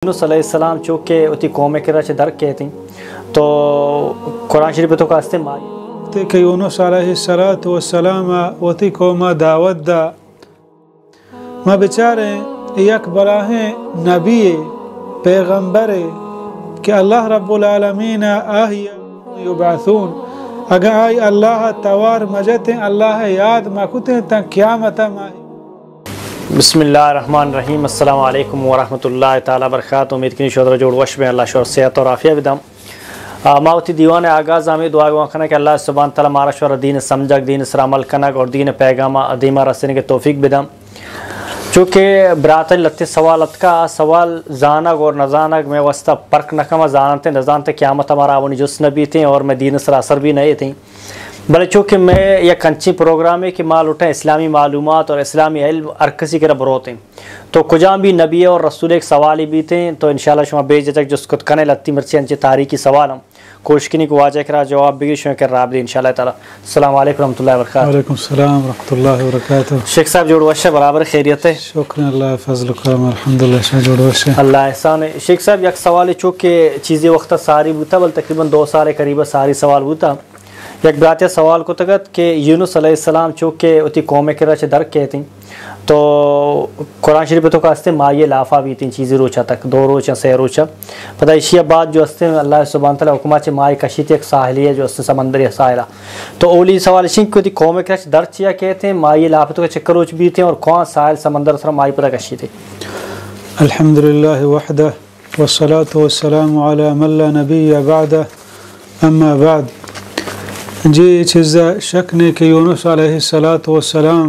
यूनुस अलैहिस्सलाम चूँकि उती कौम के दर के थी तो कुरान शरीफ तो का इस्तेमाल कि यूनुस अलैहिस्सलातु वस्सलाम वती कौम दावत दा मा बेचारे यक बराहे नबी पैगंबर कि अल्लाह रब्बुल आलमीन आहिया युबासून अगर आई अल्लाह तवार मजते अल्लाह याद मकुते ता क़यामत माही। बिस्मिल्लाहिर्रहमानिर्रहीम अस्सलाम वालेकुम वरहमतुल्लाहि ताला बरकातहू। उम्मीद की शोदर जोड़ वश में अल्लाह शोर सेहत और आफिया विदम मावती दीवान आगाज़ हमें दुआ वखना कि अल्लाह सुब्हान तआला मारा शोर दीन समझक दीन सरा अमल कनक और दीन पैगामा अदीमा रसने के तौफीक बिदम। चूँकि बरात लत्ते सवालत का सवाल जानक और न जानक में वस्ता फ़र्क नकमा जानते न जानते क़यामत हमारा आवनी जुस नबी थे और मैं दीन सरा असर भी नहीं थी। भले चूँकि मैं यह कंची प्रोग्राम है कि माल उठे इस्लामी मालूमात और इस्लामी इल्म अरकसी के रब रोते तो कुजा भी नबी और रसूल एक सवाल ही भी थे तो इंशाल्लाह शुमा बेझिझक जो उसको कने लत्ती मिर्ची अंचे तारीखी सवाल हम कोशिश की को वाजह करा जवाब भी शुरू कर रहा इंशाल्लाह ताला। अस्सलाम वालेकुम रहमतुल्लाहि व बरकातहू। वालेकुम सलाम रहमतुल्लाहि व बरकातहू। शेख साहब जोड़ वशे बराबर खैरियत है? शुक्र अल्लाह फजल करम अल्हम्दुलिल्लाह शाह जोड़ वशे अल्लाह एहसान है। शेख साहब एक सवाल चूँकि चीज़ें वक्त सारी बूता बल तकरीबन 2 साल करीब सारी सवाल बूता एक बात सवाल को तगत कि यूनुस अलैहिस्सलाम चूँकि उती कौम के दर के थी तो कुरान शरीफ तो का हस्ते माये लाफा भी तीन चीज़ें रोचा तक 2 रोचा 3 रोचा पता इशिया बाद जो हस्ते अल्लाह सुब्हान तआला हुक्मा चे माए कशी एक साहिली है जो हस्ते समंदर साहिला तो ओली सवाल शिंक को कौम के दर चिया कहते हैं माये लाफा तो चक्कर रोच भी थे और कौन साहिल समंदर सर माई पर कशी थे। अल्हम्दुलिल्लाह वहदा वस्सलातु वस्सलामु अला मन ला नबिय्य बअदा अम्मा बाद। जी चीज़ शक ने कि यूनुस अलैहिस्सलातु वस्सलाम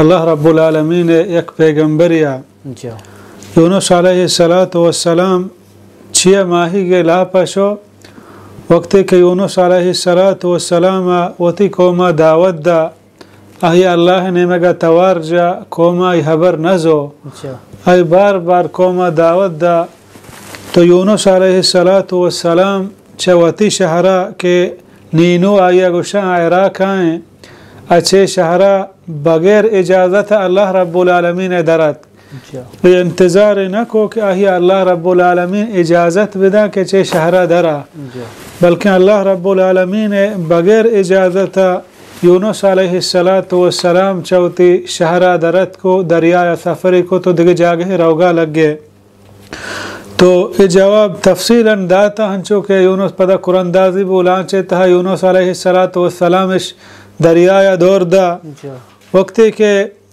अल्लाह रब्बुल आलमीन एक पैगंबरिया यूनुस अलैहिस्सलातु वस्सलाम 6 माही के लापशो वक्त के यूनुस अलैहिस्सलातु वस्सलाम वती कौमा दावत दा अहि अल्लाह ने मगा तवारजा कौमा हबर नजो आई बार बार कौमा दावत दा तो यूनुस अलैहिस्सलातु वस्सलाम चवती शहरा के नीनो आया गुशा इराक आए अच्छे शहरा बगैर इजाज़त अल्लाह रब्बुल आलमीन दरत इंतज़ार न को कि आही अल्लाह रब्बुल आलमीन इजाज़त विदा के चे शहरा दरा बल्कि अल्लाह रब्बुल आलमीन बगैर इजाज़त यूनुस अलैहिस्सलातु वस्सलाम चौथी शहरा दरत को दरिया सफ़री को तो दिगे जागे रोगा लग गए तो ये जवाब तफसीलन दाता हंचो के यूनुस पदा कुरानदाजी बोलांचे तहा यूनुस अलैहिस्सलातु वस्सलाम इस दरिया दौर दा वक्त के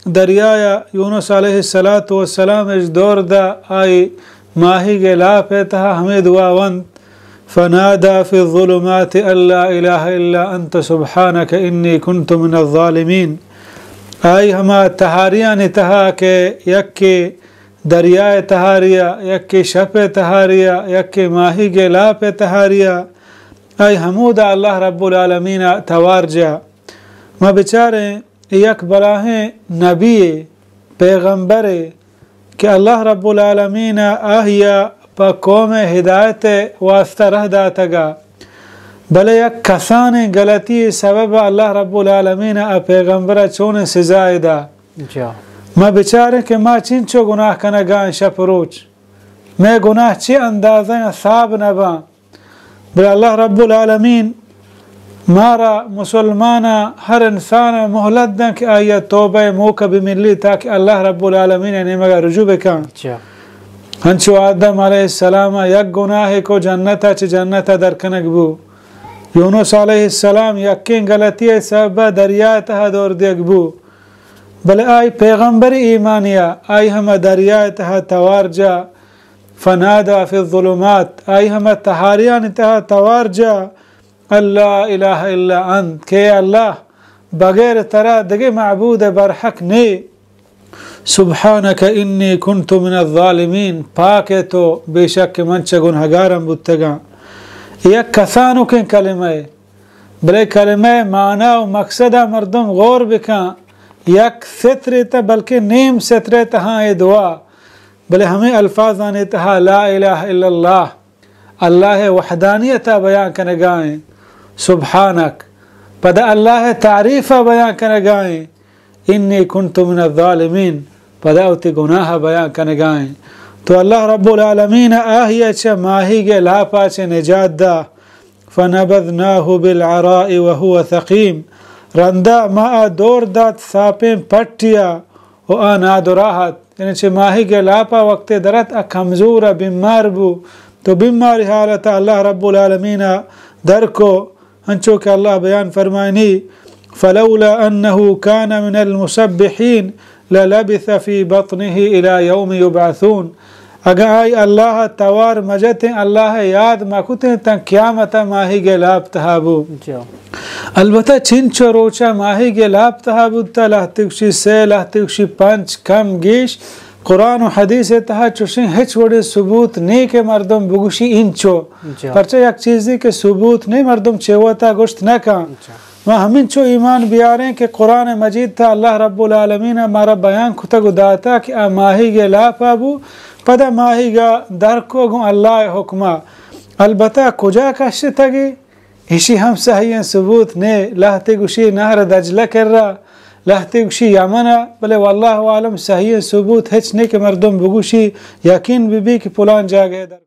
दरिया यूनुस अलैहिस्सलातु वस्सलाम इस दौर दा आई माही के लाप तहा हमें दुआवंत फनादा फी ज़ुलुमाति अल्ला इलाहा इल्ला अंत सुब्हानक इन्नी कुन्तु मिनज़ ज़ालिमीन। आई हमा तहारिया ने तहा के यक्के दरियाए तहारिया यक्के शपे तहारिया यक्के माही के लाप तहारिया आई हमूदा अल्लाह रब्बुल आलमीन तवारजा मा बेचारे यक बराहे नबी पैगंबर कि अल्लाह रब्बुल आलमीन आहिया प कौम हिदायत वास्ता रह दातगा भले यक कसाने गलती सबब अल्लाह रब्बुल आलमीन पैगंबर चोने सजाएदा मैं बेचारे के माँ चिंचो गुनाह कना गाय शपरोच मैं गुनाह चे अंदाज़ा साब नबा बल अल्लाह रब्बुल आलमीन मारा मुसलमाना हर इंसान मोहलत दें कि आया तौबा मौका भी मिली ताकि अल्लाह रब्बुल आलमीन ने मगा रुजू बेका हंचो आदम अलैहिस्सलाम यक गुनाह को जन्नता चे जन्नता दरकनक बू यूनुस अलैहिस्सलाम यक्के गलती सब दरिया तहा दौर देगबू भले आई पैगंबर ईमानिया आई हम दरिया तहा तवारजा फनादा फी ज़ुलुमात आई हम तहारिया तहा तवारजा अल्लाह इलाहा इल्ला अंत के अल्लाह बगैर तरा दगे माबूद बरहक ने सुब्हानक इन्नी कुन्तु मिनज़ ज़ालिमीन पाक है तो बेशक के मंच गुनहगारम बुतगा यक कसानु के कलमे भले कलमे माना व मकसदा मर्दम गौर बिका यक सत्र त बल्कि नेम सत्र तहाँ ये दुआ भले हमें अल्फाज आने तहा ला इलाहा इल्लल्लाह अल्लाह वहदानियत बयान करने गाएँ सुब्हानक पदा अल्लाह तारीफ़ बयान करने गाएँ इन्नी कुन्तु मिनज़ ज़ालिमीन पदा उती गुनाह बयान करने गाएँ तो अल्लाह रब्बुल आलमीन आहिया च माही गे लापा च निजात दा फनबذनाहु बिलअराइ वहुव थकीम रंदा मा दौर दात सापें पट्टिया ओ अनादराहत यानी च माही गे लापा वक्त दरत अ कमजोर बीमार बु तो बीमारी हालत अल्लाह रब्बुल आलमीन दर को हंचो के अल्लाह बयान फरमानी फलौला अन्नहु कान मिनल मुसब्बिहीन ललबिथ फी बत्निही इला यौम युबअसून अगर आई अल्लाह तवार मजते अल्लाह याद मकुते ता क़यामत माही गे लाप तहाबू अलबत्ता चिंचो रोचा माही गे लाप तहाबू ता लहतिक्षी से लहतिक्षी पंच कम गीश कुरान और हदीस तहा चुशिंग हिच वड़े सबूत नहीं के मर्दम बुगुशी इंचो परचे एक चीज़ी के सबूत नहीं मर्दम चेवता गुश्त न का वह हमिंचो ईमान बियारें के कुरान मजीद था अल्लाह रब्बुल आलमीन हमारा बयान खुदा गुदाता कि आ माही गे लाप आबू पदा माही गा दर को गु अल्लाह हुक्मा अलबत्ता कुजा कश तगी इसी हम सही सबूत ने लहते गुशी नहर दजला कर रहा लहते गुशी यमना भले वल्लाहु आलम सही सबूत हिच ने के मर्दम बुगुशी यकीन बीबी की पुलान जा गए।